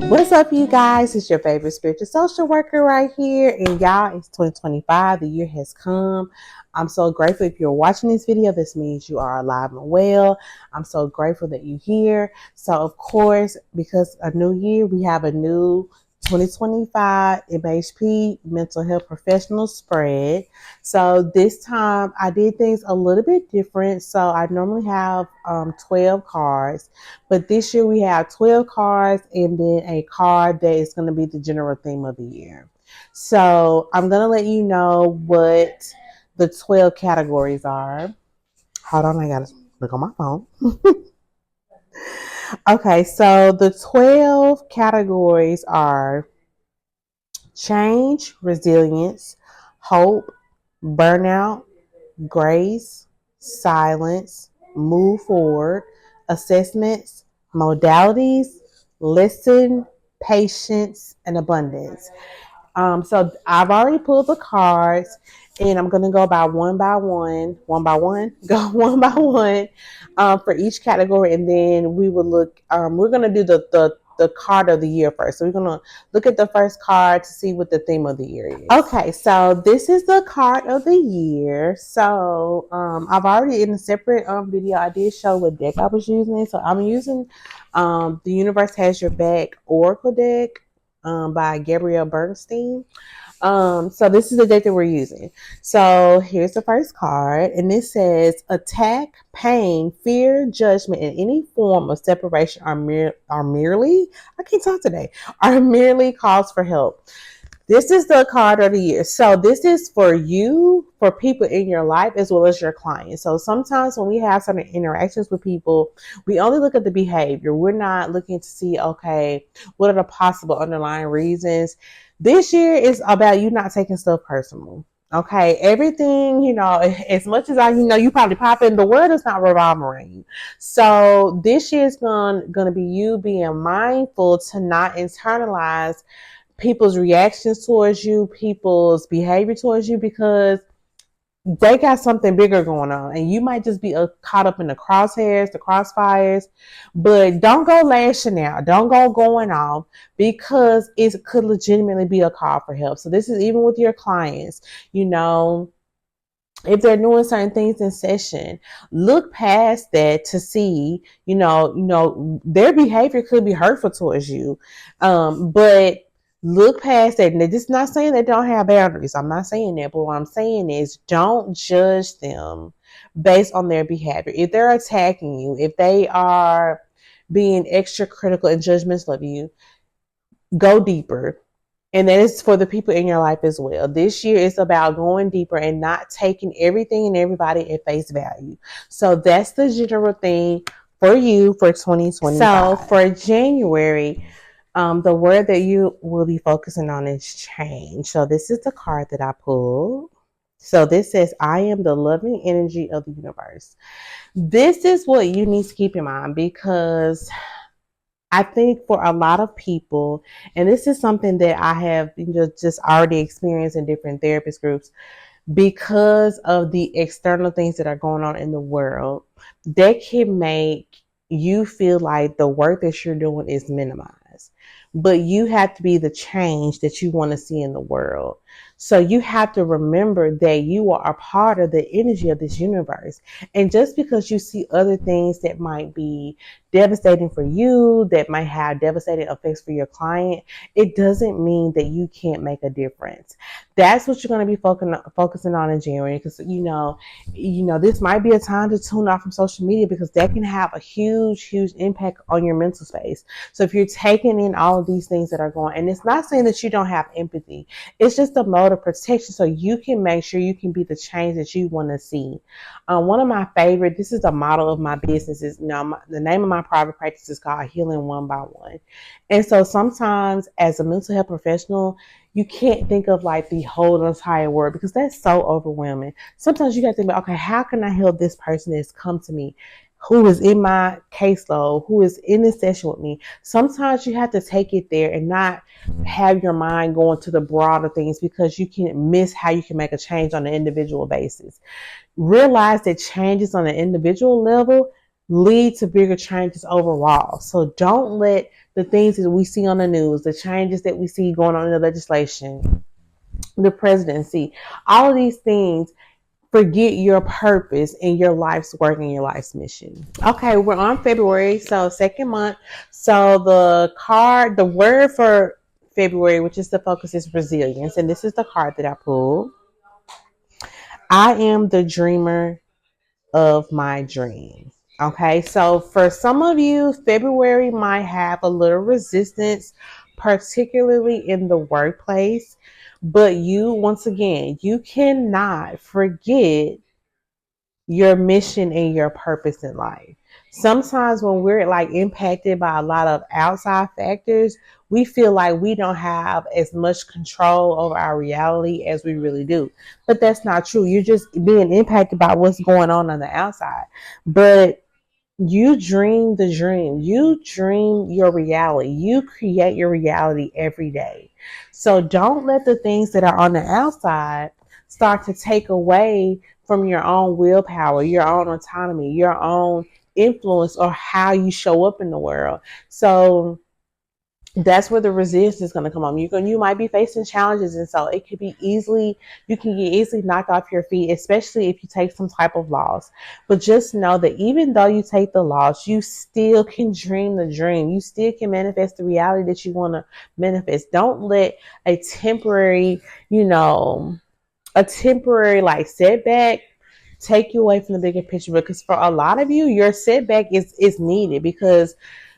What's up, you guys? It's your favorite spiritual social worker right here. And y'all, it's 2025. The year has come. I'm so grateful if you're watching this video. This means you are alive and well. I'm so grateful that you're here. So, of course, because a new year, we have a new 2025 MHP Mental Health Professional Spread. So this time I did things a little bit different. So I normally have 12 cards. But this year we have 12 cards and then a card that is going to be the general theme of the year. So I'm going to let you know what the 12 categories are. Hold on, I got to look on my phone. Okay, so the 12 categories are change, resilience, hope, burnout, grace, silence, move forward, assessments, modalities, listen, patience, and abundance. So I've already pulled the cards, and I'm gonna go by one, go one by one, for each category, and then we will look. We're gonna do the card of the year first. So we're gonna look at the first card to see what the theme of the year is. Okay, so this is the card of the year. So I've already in a separate video I did show what deck I was using. So I'm using the Universe Has Your Back Oracle deck by Gabrielle Bernstein. So this is the deck that we're using. So here's the first card, and it says attack, pain, fear, judgment, and any form of separation are merely, I can't talk today, are merely calls for help. This is the card of the year. So this is for you, for people in your life, as well as your clients. So sometimes when we have certain interactions with people, we only look at the behavior. We're not looking to see, okay, what are the possible underlying reasons? This year is about you not taking stuff personal. Okay, everything, as much as you probably pop in, the world is not revolving around you. So this year is gonna be you being mindful to not internalize people's reactions towards you, people's behavior towards you, because they got something bigger going on, and you might just be caught up in the crosshairs, the crossfires. But don't go lashing out, don't go going off, because it could legitimately be a call for help. So this is even with your clients, if they're doing certain things in session, look past that to see, their behavior could be hurtful towards you, but look past that. And this is not saying they don't have boundaries. I'm not saying that, but what I'm saying is don't judge them based on their behavior. If they're attacking you, if they are being extra critical and judgmental of you, go deeper. And that is for the people in your life as well. This year is about going deeper and not taking everything and everybody at face value. So that's the general thing for you for 2025. So for January, the word that you will be focusing on is change. So this is the card that I pulled. So this says, I am the loving energy of the universe. This is what you need to keep in mind, because I think for a lot of people, and this is something that I have just already experienced in different therapist groups, because of the external things that are going on in the world, that can make you feel like the work that you're doing is minimized. But you have to be the change that you want to see in the world. So you have to remember that you are a part of the energy of this universe. And just because you see other things that might be devastating for you, that might have devastating effects for your client, it doesn't mean that you can't make a difference. That's what you're going to be focusing on in January, because this might be a time to tune off from social media, because that can have a huge impact on your mental space. So if you're taking in all of these things that are going, and it's not saying that you don't have empathy, it's just a mode of protection, so you can make sure you can be the change that you want to see. One of my favorite, this is the model of my business, is the name of my private practice is called Healing One by One. And so sometimes as a mental health professional, you can't think of like the whole entire world, because that's so overwhelming. Sometimes you got to think about, okay, how can I help this person that's come to me, who is in my caseload, who is in this session with me? Sometimes you have to take it there and not have your mind going to the broader things, because you can miss how you can make a change on an individual basis. Realize that changes on an individual level lead to bigger changes overall. So don't let the things that we see on the news, the changes that we see going on in the legislation, the presidency, all of these things, forget your purpose and your life's work and your life's mission. Okay, we're on February, so second month. So the word for February, which is the focus, is resilience. And this is the card that I pulled. I am the dreamer of my dream. Okay, so for some of you, February might have a little resistance, particularly in the workplace. But you, once again, you cannot forget your mission and your purpose in life. Sometimes when we're like impacted by a lot of outside factors, we feel like we don't have as much control over our reality as we really do. But that's not true. You're just being impacted by what's going on the outside. But you dream the dream. You dream your reality. You create your reality every day. So don't let the things that are on the outside start to take away from your own willpower, your own autonomy, your own influence, or how you show up in the world. So that's where the resistance is going to come on. You might be facing challenges, and so it could be you can get easily knocked off your feet, especially if you take some type of loss. But just know that even though you take the loss, you still can dream the dream. You still can manifest the reality that you want to manifest. Don't let a temporary, a temporary like setback take you away from the bigger picture, because for a lot of you, your setback is needed, because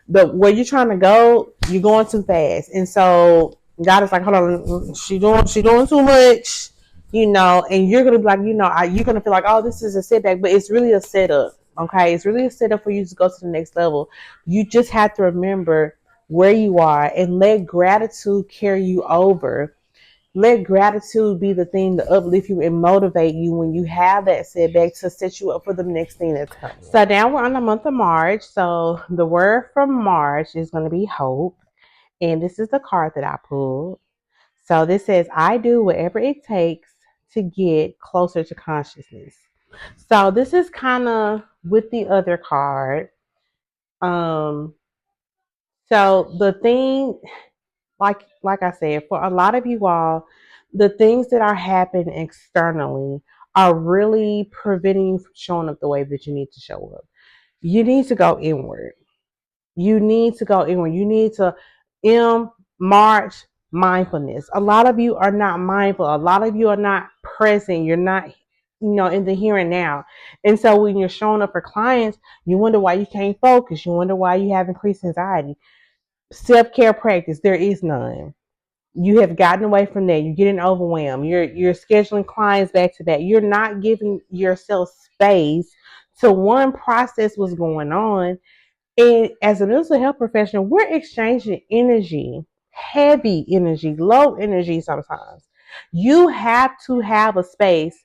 where you're trying to go, you're going too fast. And so God is like, hold on, she doing too much, and you're gonna be like, you're gonna feel like, oh, this is a setback, but it's really a setup. Okay, it's really a setup for you to go to the next level. You just have to remember where you are and let gratitude carry you over. Let gratitude be the thing to uplift you and motivate you when you have that setback, to set you up for the next thing that's coming. So now we're on the month of March. So the word for March is going to be hope. And this is the card that I pulled. So this says, I do whatever it takes to get closer to consciousness. So this is kind of with the other card. Um, so the thing, like I said, for a lot of you all, the things that are happening externally are really preventing you from showing up the way that you need to show up. You need to go inward. You need to go inward. You need to march mindfulness. A lot of you are not mindful. A lot of you are not present. You're not, in the here and now. And so when you're showing up for clients, you wonder why you can't focus. You wonder why you have increased anxiety. Self-care practice, there is none. You have gotten away from that. You're getting overwhelmed. You're scheduling clients back to back. You're not giving yourself space to one, process what's going on. And as a mental health professional, we're exchanging energy, heavy energy, low energy sometimes. You have to have a space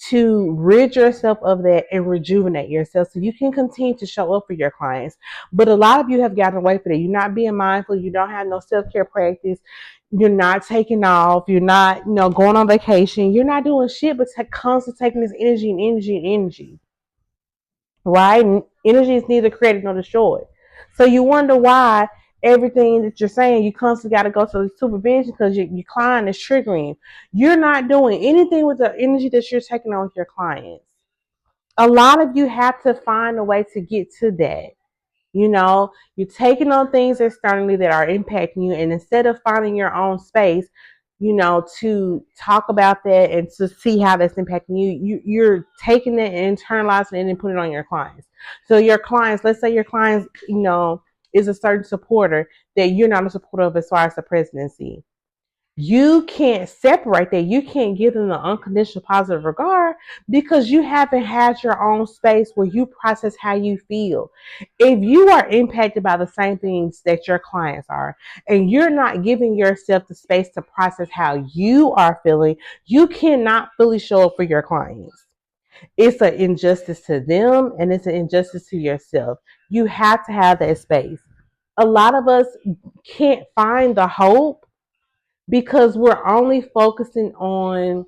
to rid yourself of that and rejuvenate yourself so you can continue to show up for your clients. But a lot of you have gotten away from that. You're not being mindful. You don't have no self-care practice. You're not taking off. You're not, going on vacation. You're not doing shit but constantly taking this energy and energy and energy. Right? And energy is neither created nor destroyed. So you wonder why everything that you're saying, you constantly got to go to the supervision because your client is triggering. You're not doing anything with the energy that you're taking on with your clients. A lot of you have to find a way to get to that. You're taking on things externally that are impacting you, and instead of finding your own space, to talk about that and to see how that's impacting you're taking it and internalizing it and putting it on your clients. So your clients, let's say your clients, is a certain supporter that you're not a supporter of as far as the presidency. You can't separate that. You can't give them the unconditional positive regard because you haven't had your own space where you process how you feel. If you are impacted by the same things that your clients are, and you're not giving yourself the space to process how you are feeling, you cannot fully show up for your clients. It's an injustice to them and it's an injustice to yourself. You have to have that space. A lot of us can't find the hope because we're only focusing on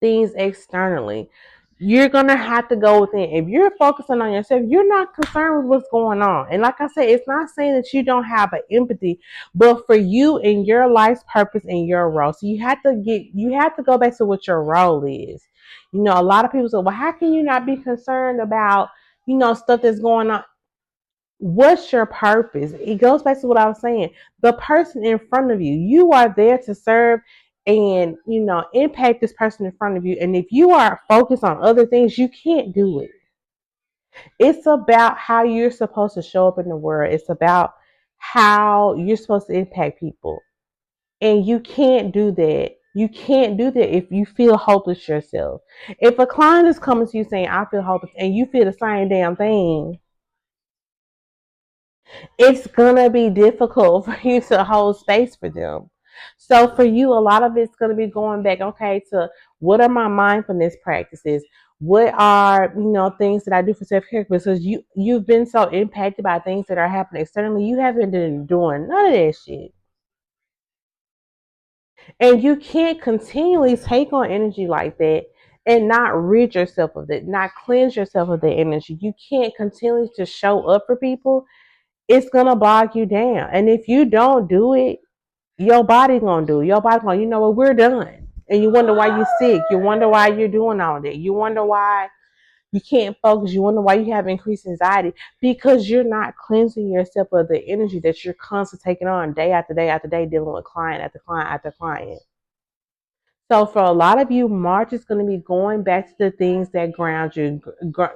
things externally. You're gonna have to go within. If you're focusing on yourself, you're not concerned with what's going on. And like I said, it's not saying that you don't have an empathy, but for you and your life's purpose and your role. So you have to go back to what your role is. You know, a lot of people say, well, how can you not be concerned about, stuff that's going on? What's your purpose? It goes back to what I was saying. The person in front of you, you are there to serve and, impact this person in front of you. And if you are focused on other things, you can't do it. It's about how you're supposed to show up in the world. It's about how you're supposed to impact people. And you can't do that. You can't do that if you feel hopeless yourself. If a client is coming to you saying, I feel hopeless, and you feel the same damn thing, it's gonna be difficult for you to hold space for them. So for you, a lot of it's gonna be going back, okay, to what are my mindfulness practices? What are, things that I do for self-care? Because you've been so impacted by things that are happening externally, you haven't been doing none of that shit. And you can't continually take on energy like that and not rid yourself of it, not cleanse yourself of the energy. You can't continue to show up for people. It's gonna bog you down. And if you don't do it, your body gonna do it. Your body gonna, you know what, we're done. And you wonder why you're sick. You wonder why you're doing all that. You wonder why you can't focus. You wonder why you have increased anxiety because you're not cleansing yourself of the energy that you're constantly taking on day after day after day, dealing with client after client after client. So for a lot of you, March is going to be going back to the things that ground you,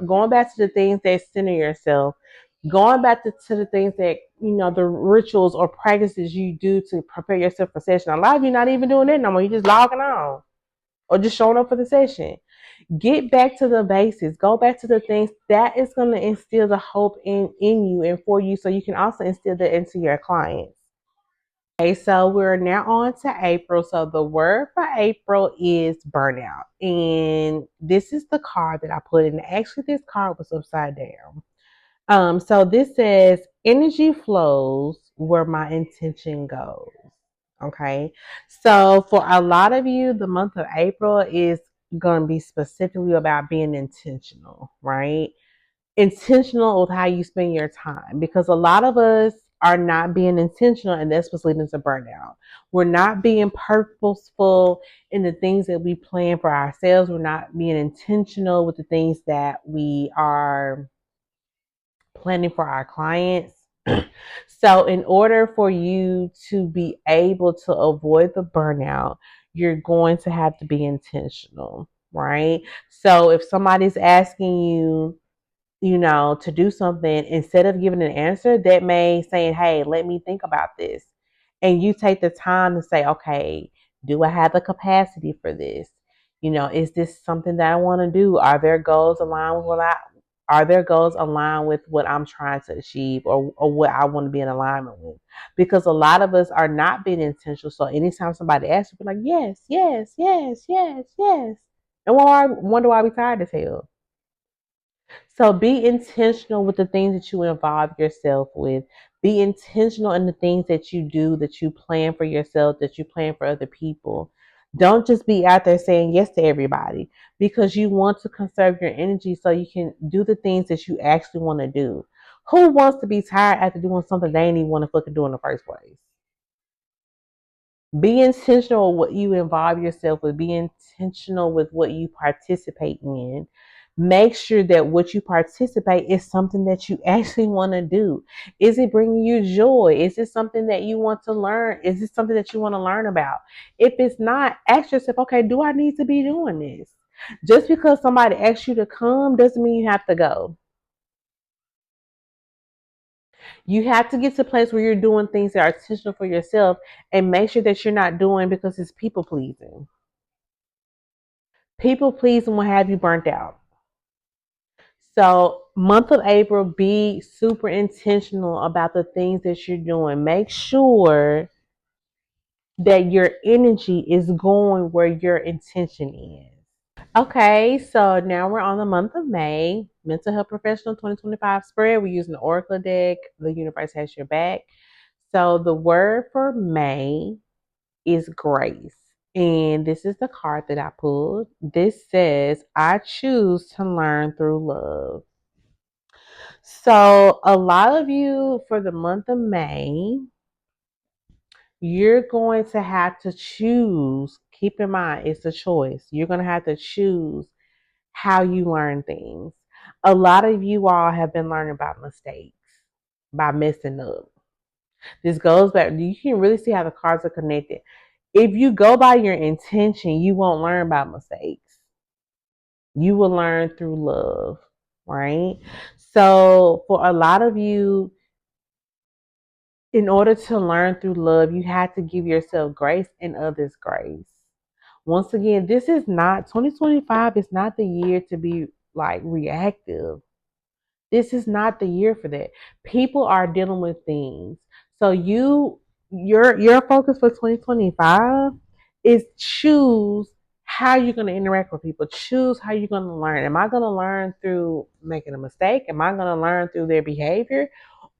going back to the things that center yourself, going back to the things that, the rituals or practices you do to prepare yourself for session. A lot of you not even doing that no more. You're just logging on or just showing up for the session. Get back to the basics. Go back to the things that is going to instill the hope in you and for you so you can also instill that into your clients. Okay, so we're now on to April. So the word for April is burnout. And this is the card that I put in. Actually, this card was upside down. So this says energy flows where my intention goes. Okay. So for a lot of you, the month of April is going to be specifically about being intentional, right? Intentional with how you spend your time because a lot of us are not being intentional and that's what's leading to burnout. We're not being purposeful in the things that we plan for ourselves. We're not being intentional with the things that we are planning for our clients. So in order for you to be able to avoid the burnout, you're going to have to be intentional, right? So if somebody's asking you, to do something, instead of giving an answer, that may saying, hey, let me think about this. And you take the time to say, okay, do I have the capacity for this? Is this something that I want to do? Are there goals aligned with what I'm trying to achieve or what I want to be in alignment with? Because a lot of us are not being intentional. So anytime somebody asks, we're like, yes, yes, yes, yes, yes. And wonder why we tired as hell. So be intentional with the things that you involve yourself with. Be intentional in the things that you do, that you plan for yourself, that you plan for other people. Don't just be out there saying yes to everybody because you want to conserve your energy so you can do the things that you actually want to do. Who wants to be tired after doing something they didn't even want to fucking do in the first place? Be intentional with what you involve yourself with. Be intentional with what you participate in. Make sure that what you participate is something that you actually want to do. Is it bringing you joy? Is it something that you want to learn? Is it something that you want to learn about? If it's not, ask yourself, okay, do I need to be doing this? Just because somebody asks you to come doesn't mean you have to go. You have to get to a place where you're doing things that are intentional for yourself and make sure that you're not doing because it's people pleasing. People pleasing will have you burnt out. So, month of April, be super intentional about the things that you're doing. Make sure that your energy is going where your intention is. Okay, so now we're on the month of May. Mental Health Professional 2025 spread. We're using the Oracle deck. The universe has your back. So the word for May is grace. And this is the card that I pulled. This says, I choose to learn through love. So, a lot of you for the month of May, you're going to have to choose. Keep in mind, it's a choice. You're going to have to choose how you learn things. A lot of you all have been learning about mistakes, by messing up. This goes back, you can really see how the cards are connected. If you go by your intention, you won't learn about mistakes. You will learn through love, right? So, for a lot of you, in order to learn through love, you have to give yourself grace and others grace. Once again, this is not 2025 is not the year to be like reactive. This is not the year for that. People are dealing with things. So your focus for 2025 is choose how you're going to interact with people. Choose how you're going to learn. Am I going to learn through making a mistake? Am I going to learn through their behavior?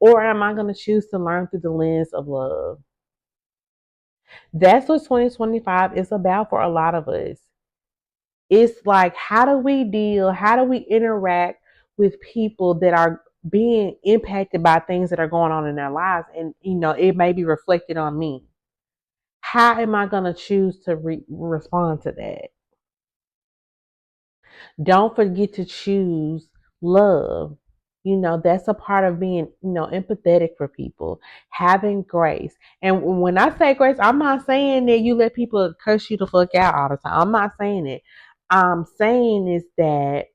Or am I going to choose to learn through the lens of love? That's what 2025 is about for a lot of us. It's like, how do we deal? How do we interact with people that are being impacted by things that are going on in their lives? And, it may be reflected on me. How am I going to choose to respond to that? Don't forget to choose love. That's a part of being, empathetic for people, having grace. And when I say grace, I'm not saying that you let people curse you the fuck out all the time. I'm not saying it. I'm saying is that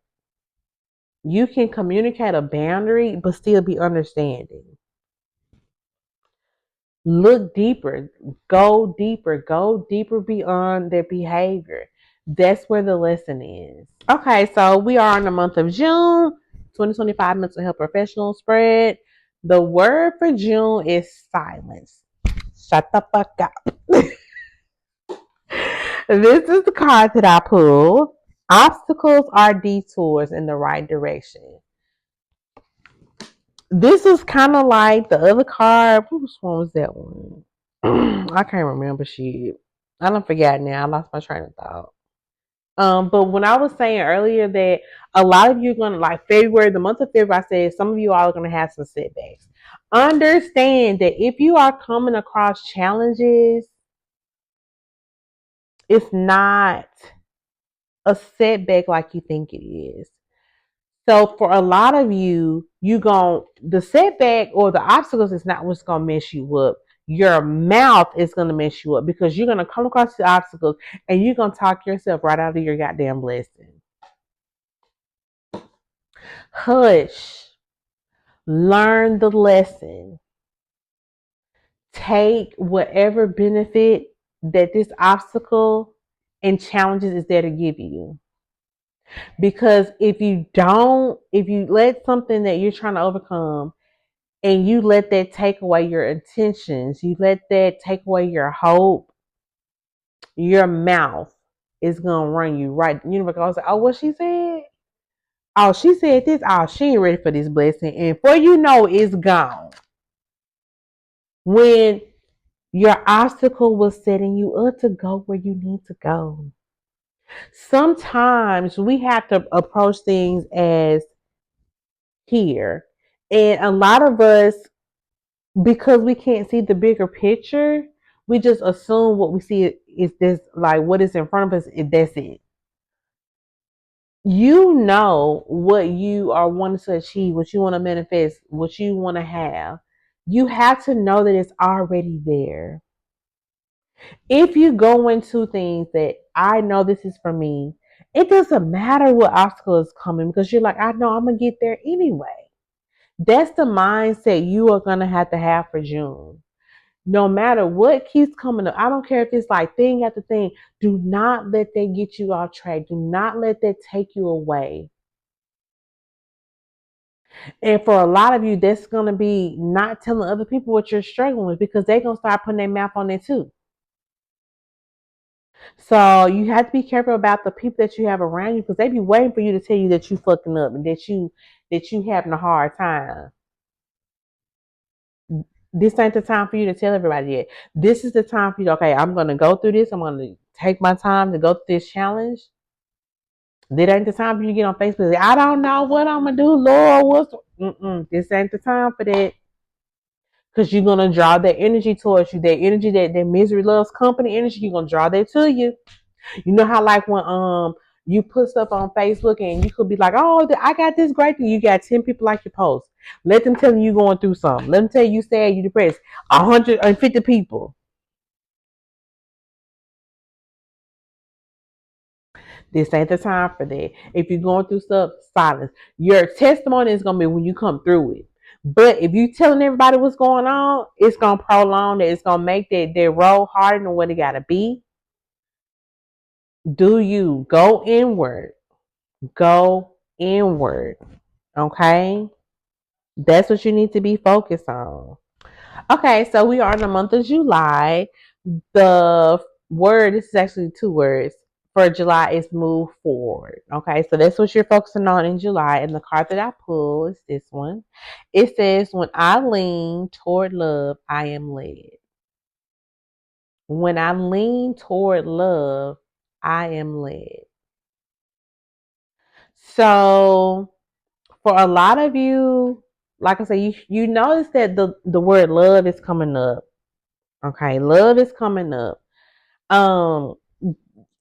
you can communicate a boundary, but still be understanding. Look deeper, go deeper beyond their behavior. That's where the lesson is. Okay, so we are in the month of June, 2025 mental health professional spread. The word for June is silence. Shut the fuck up. This is the card that I pulled. Obstacles are detours in the right direction. This is kind of like the other card. Which one was that one? I can't remember shit. I don't forget now. I lost my train of thought. But when I was saying earlier that a lot of you are gonna like February, the month of February, I said some of you all are gonna have some setbacks. Understand that if you are coming across challenges, it's not a setback like you think it is. So for a lot of you, the setback or the obstacles is not what's gonna mess you up. Your mouth is gonna mess you up because you're gonna come across the obstacles and you're gonna talk yourself right out of your goddamn blessing. Hush. Learn the lesson. Take whatever benefit that this obstacle and challenges is there to give you. Because if you let something that you're trying to overcome and you let that take away your intentions, you let that take away your hope, your mouth is gonna run you right. The universe goes, oh, what she said? Oh, she said this. Oh, she ain't ready for this blessing. And before you know, it's gone. When your obstacle was setting you up to go where you need to go. Sometimes we have to approach things as here. And a lot of us, because we can't see the bigger picture, we just assume what we see is this, like what is in front of us, that's it. You know what you are wanting to achieve, what you want to manifest, what you want to have. You have to know that it's already there. If you go into things that I know this is for me, it doesn't matter what obstacle is coming because you're like, I know I'm going to get there anyway. That's the mindset you are going to have for June. No matter what keeps coming up, I don't care if it's like thing after thing, do not let that get you off track. Do not let that take you away. And for a lot of you, that's going to be not telling other people what you're struggling with because they're going to start putting their mouth on it too. So you have to be careful about the people that you have around you because they be waiting for you to tell you that you fucking up and that you having a hard time. This ain't the time for you to tell everybody yet. This is the time for you. Okay, I'm gonna go through this. I'm gonna take my time to go through this challenge, this ain't the time for you to get on Facebook. I don't know what I'm gonna do, Lord. This ain't the time for that. Because you're gonna draw that energy towards you, that energy that misery loves company energy. You're gonna draw that to you. You know how like when you put stuff on Facebook and you could be like, oh, I got this great thing. You got 10 people like your post. Let them tell you you're going through something. Let them tell you sad, you depressed. 150 people. This ain't the time for that. If you're going through stuff, silence. Your testimony is gonna be when you come through it. But if you telling everybody what's going on, it's gonna prolong it. It's gonna make that road harder than what it gotta be. Do you go inward? Go inward. Okay? That's what you need to be focused on. Okay, so we are in the month of July. The word, this is actually two words for July, is move forward. Okay, so that's what you're focusing on in July. And the card that I pull is this one. It says, when I lean toward love, I am led. When I lean toward love, I am led. So for a lot of you, like I said, you notice that the word love is coming up. Okay, love is coming up. Um,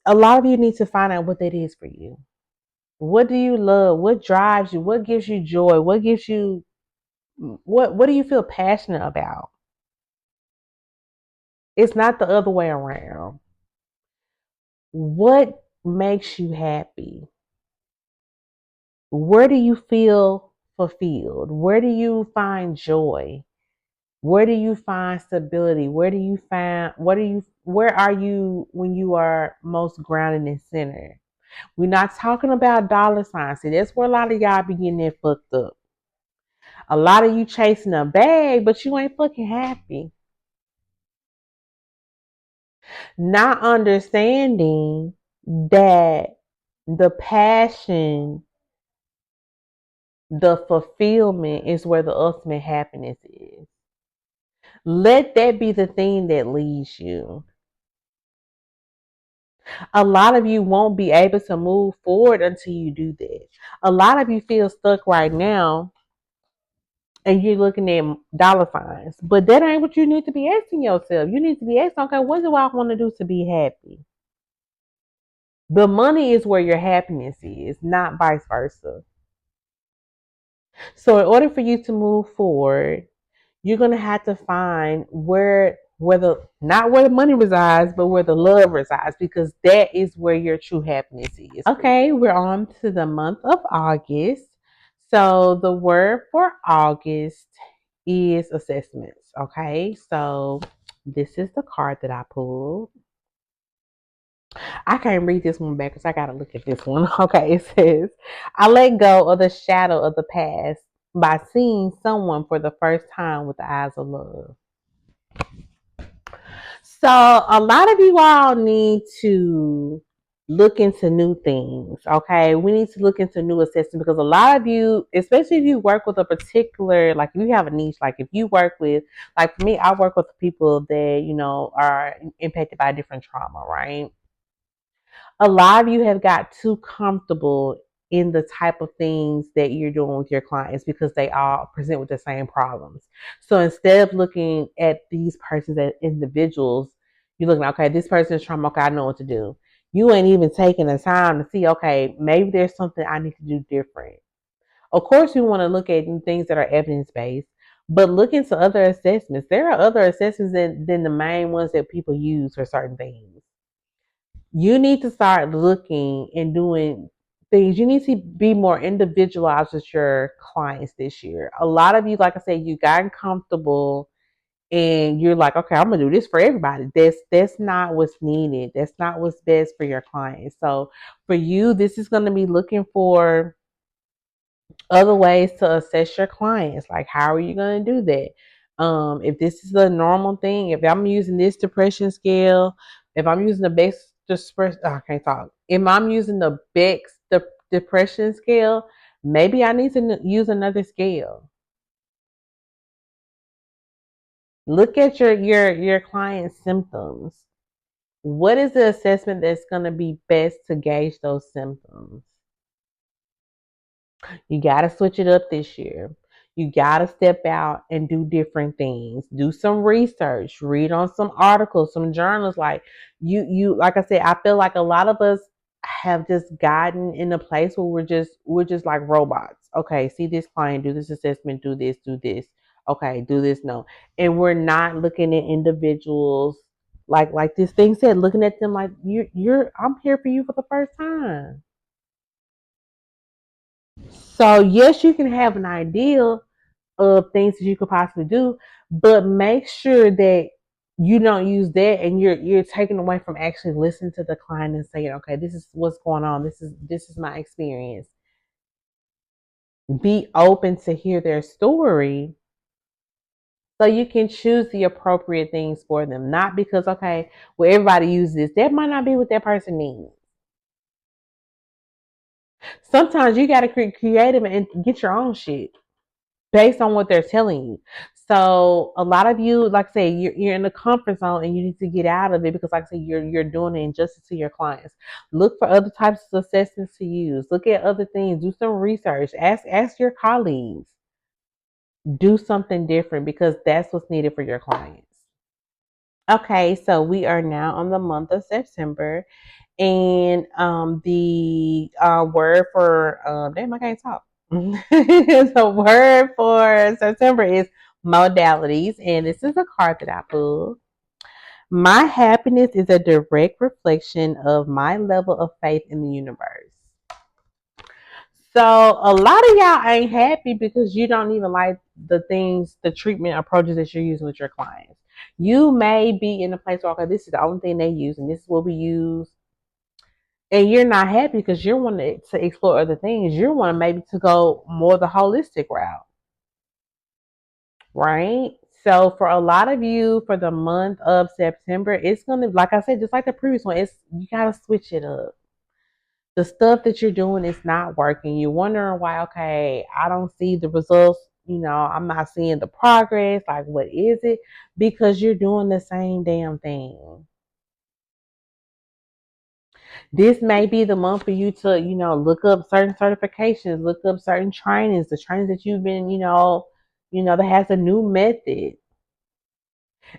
a lot of you need to find out what that is for you. What do you love? What drives you? What gives you joy? What gives you what do you feel passionate about? It's not the other way around. What makes you happy? Where do you feel fulfilled? Where do you find joy? Where do you find stability? Where are you when you are most grounded and centered? We're not talking about dollar signs. See, that's where a lot of y'all be getting it fucked up. A lot of you chasing a bag, but you ain't fucking happy. Not understanding that the passion, the fulfillment is where the ultimate happiness is. Let that be the thing that leads you. A lot of you won't be able to move forward until you do that. A lot of you feel stuck right now and you're looking at dollar signs, but that ain't what you need to be asking yourself. You need to be asking, okay, what do I want to do to be happy? The money is where your happiness is, not vice versa. So in order for you to move forward, you're gonna have to find where the not where the money resides, but where the love resides, because that is where your true happiness is. Okay, we're on to the month of August. So the word for August is assessments. Okay, so this is the card that I pulled. I can't read this one back because I gotta look at this one. Okay, it says, I let go of the shadow of the past by seeing someone for the first time with the eyes of love. So a lot of you all need to look into new things. Okay, we need to look into new assessment, because a lot of you, especially if you work with a particular, like if you have a niche, like if you work with, like for me, I work with people that are impacted by different trauma, right? A lot of you have got too comfortable in the type of things that you're doing with your clients because they all present with the same problems. So instead of looking at these persons as individuals, you're looking, okay, this person is trauma, okay, I know what to do. You ain't even taking the time to see, okay, maybe there's something I need to do different. Of course, you want to look at things that are evidence based, but look into other assessments. There are other assessments than the main ones that people use for certain things. You need to start looking and doing things. You need to be more individualized with your clients this year. A lot of you, like I said, you gotten comfortable and you're like, okay, I'm gonna do this for everybody. That's not what's needed. That's not what's best for your clients. So for you, this is gonna be looking for other ways to assess your clients. Like, how are you going to do that? If this is a normal thing, if I'm using this depression scale, if I'm using the best depression, I can't talk. If I'm using the Beck's depression scale, maybe I need to use another scale. Look at your client's symptoms. What is the assessment that's going to be best to gauge those symptoms? You got to switch it up this year. You got to step out and do different things. Do some research, read on some articles, some journals. Like like I said, I feel like a lot of us have just gotten in a place where we're just like robots. Okay, see this client, do this assessment, do this, do this. Okay, do this, no. And we're not looking at individuals like this thing said, looking at them like you're I'm here for you for the first time. So yes, you can have an idea of things that you could possibly do, but make sure that you don't use that and you're taken away from actually listening to the client and saying, okay, this is what's going on. This is my experience. Be open to hear their story so you can choose the appropriate things for them. Not because, okay, well, everybody uses this. That might not be what that person needs. Sometimes you got to be creative and get your own shit based on what they're telling you. So a lot of you, like I say, you're in the comfort zone and you need to get out of it because, like I say, you're doing an injustice to your clients. Look for other types of assessments to use. Look at other things. Do some research. Ask your colleagues. Do something different because that's what's needed for your clients. Okay, so we are now on the month of September, and the word for damn, I can't talk. The word for September is modalities, and this is a card that I pulled. My happiness is a direct reflection of my level of faith in the universe. So a lot of y'all ain't happy because you don't even like the treatment approaches that you're using with your clients. You may be in a place where, okay, this is the only thing they use, and this is what we use, and you're not happy because you're wanting to explore other things. You're wanting maybe to go more the holistic route, right? So for a lot of you, for the month of September, it's gonna, like I said, just like the previous one, it's you gotta switch it up. The stuff that you're doing is not working. You're wondering why, okay, I don't see the results, I'm not seeing the progress. Like, what is it? Because you're doing the same damn thing. This may be the month for you to, look up certain certifications, look up certain trainings, the trainings that you've been, that has a new method.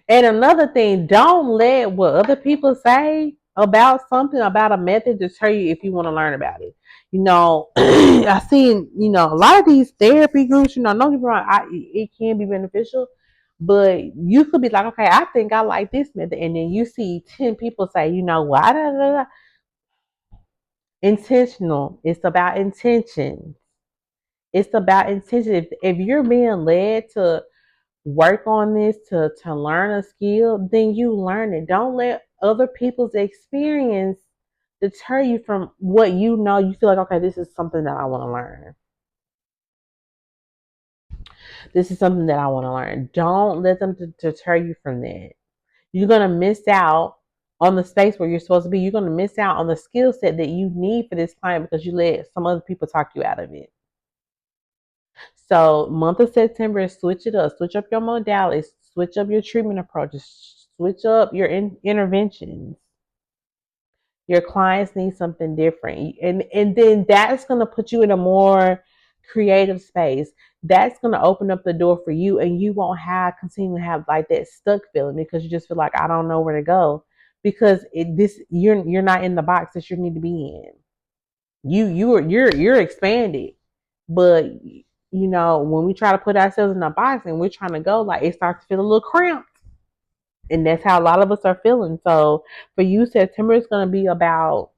And another thing, don't let what other people say about something, about a method, deter you if you want to learn about it. I seen, a lot of these therapy groups, don't get me wrong, it can be beneficial, but you could be like, okay, I think I like this method. And then you see 10 people say, why? Da, da, da. Intentional. It's about intention. It's about intention. If you're being led to work on this to learn a skill, then you learn it. Don't let other people's experience deter you from what you know. You feel like, okay, this is something that I want to learn. This is something that I want to learn. Don't let them deter you from that. You're going to miss out on the space where you're supposed to be. You're going to miss out on the skill set that you need for this client because you let some other people talk you out of it. So month of September is switch it up. Switch up your modalities. Switch up your treatment approaches. Switch up your interventions. Your clients need something different. And then that's going to put you in a more creative space. That's going to open up the door for you and you won't continue to have like that stuck feeling because you just feel like I don't know where to go because you're not in the box that you need to be in. You're expanded, but when we try to put ourselves in a box and we're trying to go, like it starts to feel a little cramped, and that's how a lot of us are feeling. So for you, September is going to be about,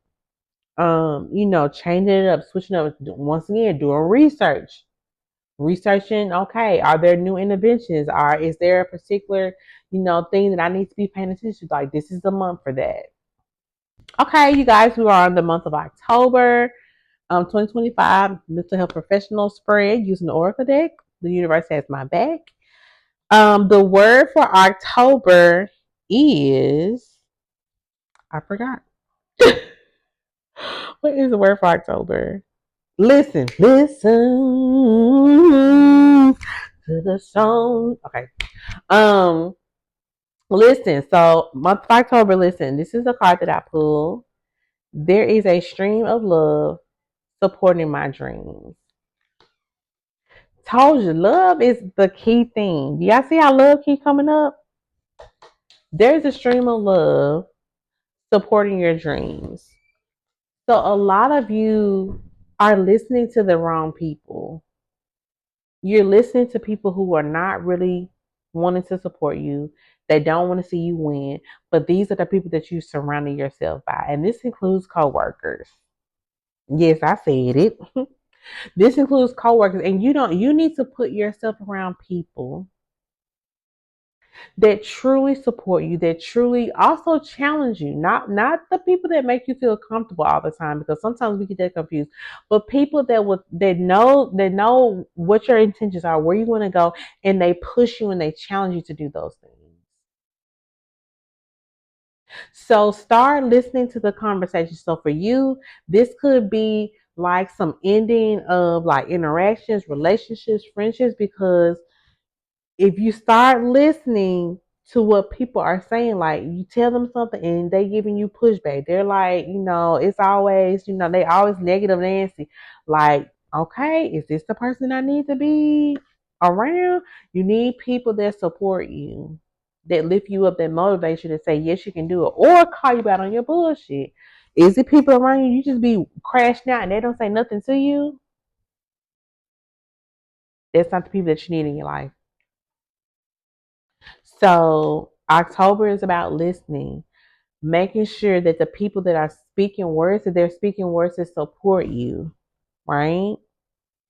changing it up, switching up. Once again, doing researching. Okay, are there new interventions? Is there a particular, thing that I need to be paying attention to? Like this is the month for that. Okay, you guys, we are on the month of October. 2025 mental health professional spread using the Oracle deck. The universe has my back. The word for October is I forgot. What is the word for October? Listen to the song. Okay. Um, Listen, so month of October, listen, this is the card that I pulled. There is a stream of love supporting my dreams. Told you, love is the key thing. Y'all see how love keep coming up? There's a stream of love supporting your dreams. So a lot of you are listening to the wrong people. You're listening to people who are not really wanting to support you. They don't want to see you win. But these are the people that you're surrounding yourself by. And this includes coworkers. Yes, I said it. This includes coworkers. And you need to put yourself around people that truly support you, that truly also challenge you. Not the people that make you feel comfortable all the time, because sometimes we get that confused. But people that know what your intentions are, where you want to go, and they push you and they challenge you to do those things. So start listening to the conversation. So for you, this could be like some ending of like interactions, relationships, friendships, because if you start listening to what people are saying, like you tell them something and they giving you pushback, they're like, it's always, they always negative Nancy. Like, okay, is this the person I need to be around? You need people that support you, that lift you up, that motivate you to say, yes, you can do it, or call you out on your bullshit. Is it people around you, you just be crashing out and they don't say nothing to you? That's not the people that you need in your life. So October is about listening, making sure that the people that are speaking words, that they're speaking words to support you, right?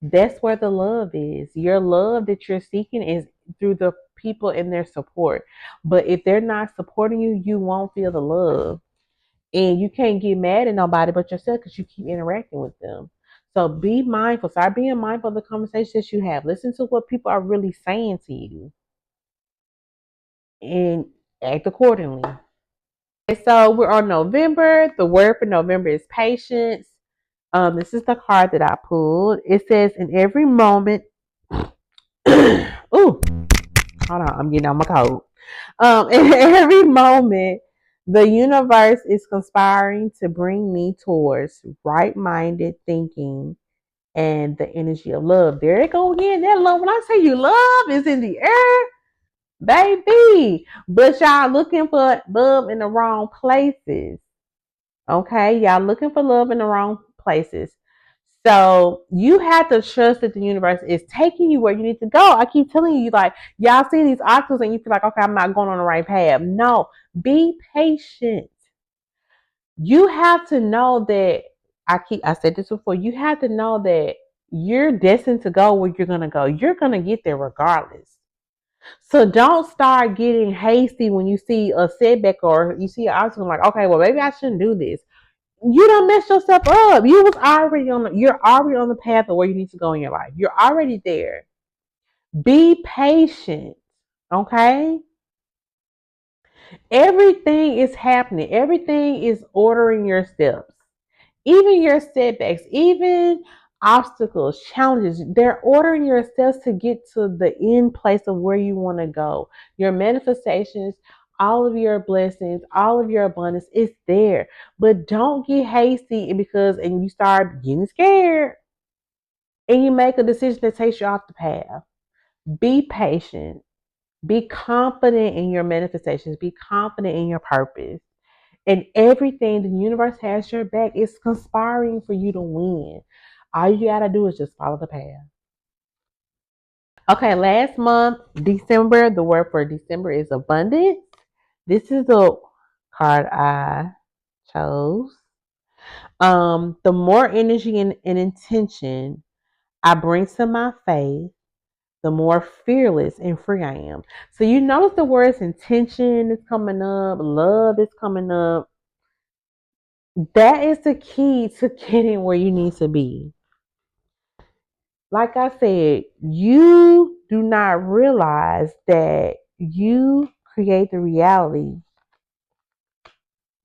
That's where the love is. Your love that you're seeking is through the people and their support. But if they're not supporting you, you won't feel the love. And you can't get mad at nobody but yourself because you keep interacting with them. So be mindful. Start being mindful of the conversations you have. Listen to what people are really saying to you and act accordingly. So we're on November. The word for November is patience. This is the card that I pulled. It says, in every moment, ooh, hold on, I'm getting on my coat. In every moment, the universe is conspiring to bring me towards right-minded thinking and the energy of love. There it go again. That love. When I say you love is in the air, baby. But y'all looking for love in the wrong places. Okay, y'all looking for love in the wrong places. So you have to trust that the universe is taking you where you need to go. I keep telling you, like, y'all see these obstacles and you feel like, okay, I'm not going on the right path. No, be patient. You have to know that I said this before, you have to know that you're destined to go where you're gonna go. You're gonna get there regardless. So don't start getting hasty when you see a setback or you see an obstacle, like, okay, well, maybe I shouldn't do this. You don't mess yourself up. You're already on the path of where you need to go in your life. You're already there. Be patient. Okay? Everything is happening. Everything is ordering your steps. Even your setbacks, even obstacles, challenges, they're ordering your steps to get to the end place of where you want to go. Your manifestations, all of your blessings, all of your abundance is there. But don't get hasty and you start getting scared and you make a decision that takes you off the path. Be patient. Be confident in your manifestations. Be confident in your purpose. And everything, the universe has your back. It's conspiring for you to win. All you gotta do is just follow the path. Okay, last month, December, the word for December is abundance. This is the card I chose. The more energy and intention I bring to my faith, the more fearless and free I am. So you notice the words intention is coming up, love is coming up. That is the key to getting where you need to be. Like I said, you do not realize that you create the reality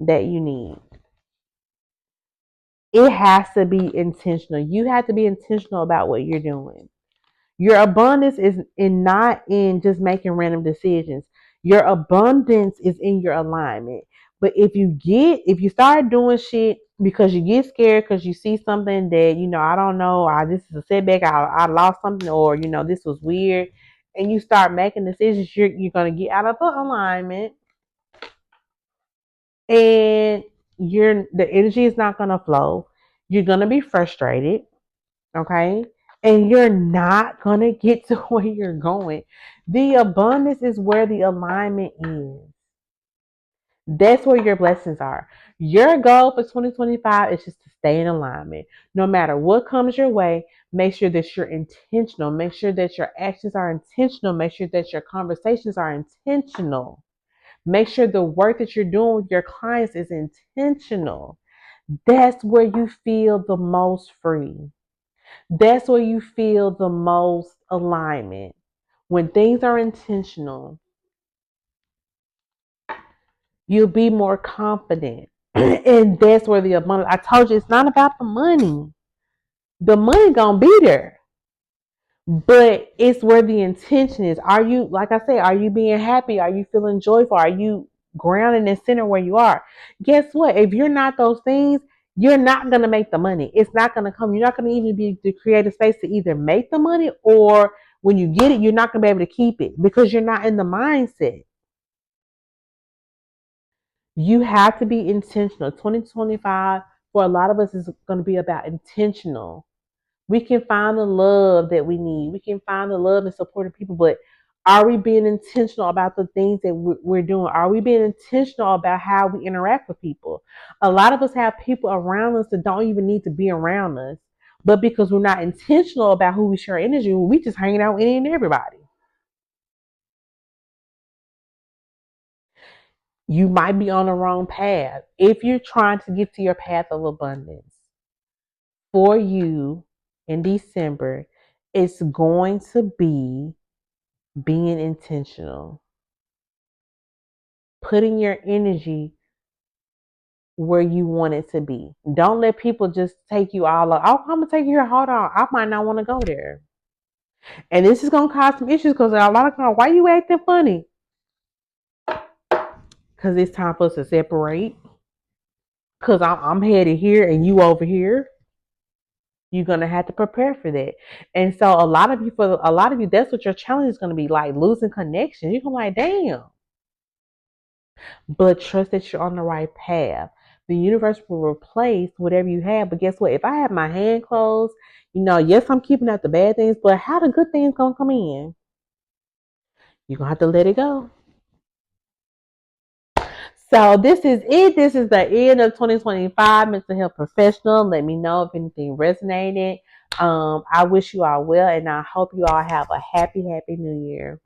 that you need. It has to be intentional. You have to be intentional about what you're doing. Your abundance is not in just making random decisions. Your abundance is in your alignment. But if you start doing shit because you get scared because you see something that, I don't know, this is a setback, I lost something, or, this was weird, and you start making decisions, you're going to get out of the alignment, and the energy is not going to flow. You're going to be frustrated, okay? And you're not going to get to where you're going. The abundance is where the alignment is. That's where your blessings are. Your goal for 2025 is just to stay in alignment. No matter what comes your way, make sure that you're intentional. Make sure that your actions are intentional. Make sure that your conversations are intentional. Make sure the work that you're doing with your clients is intentional. That's where you feel the most free. That's where you feel the most alignment. When things are intentional, you'll be more confident. And that's where the abundance. I told you it's not about the money. The money gonna be there. But it's where the intention is. Are you, like I say, are you being happy? Are you feeling joyful? Are you grounded and centered where you are? Guess what? If you're not those things, you're not going to make the money. It's not going to come. You're not going to even be to create a space to either make the money, or when you get it, you're not going to be able to keep it because you're not in the mindset. You have to be intentional. 2025 for a lot of us is going to be about intentional. We can find the love that we need. We can find the love and support of people, but are we being intentional about the things that we're doing? Are we being intentional about how we interact with people? A lot of us have people around us that don't even need to be around us, but because we're not intentional about who we share energy with, we just hanging out with any and everybody. You might be on the wrong path. If you're trying to get to your path of abundance for you in December, it's going to be being intentional, putting your energy where you want it to be. Don't let people just take you all up. Oh, I'm gonna take you here. Hold on, I might not want to go there, and this is gonna cause some issues because a lot of times, why you acting funny? Because it's time for us to separate. Because I'm headed here and you over here. You're gonna have to prepare for that. And so for a lot of you, that's what your challenge is gonna be, like losing connection. You're gonna be like, damn. But trust that you're on the right path. The universe will replace whatever you have. But guess what? If I have my hand closed, yes, I'm keeping out the bad things, but how the good things gonna come in? You're gonna have to let it go. So this is it. This is the end of 2025 Mental Health Professional. Let me know if anything resonated. I wish you all well, and I hope you all have a happy, happy new year.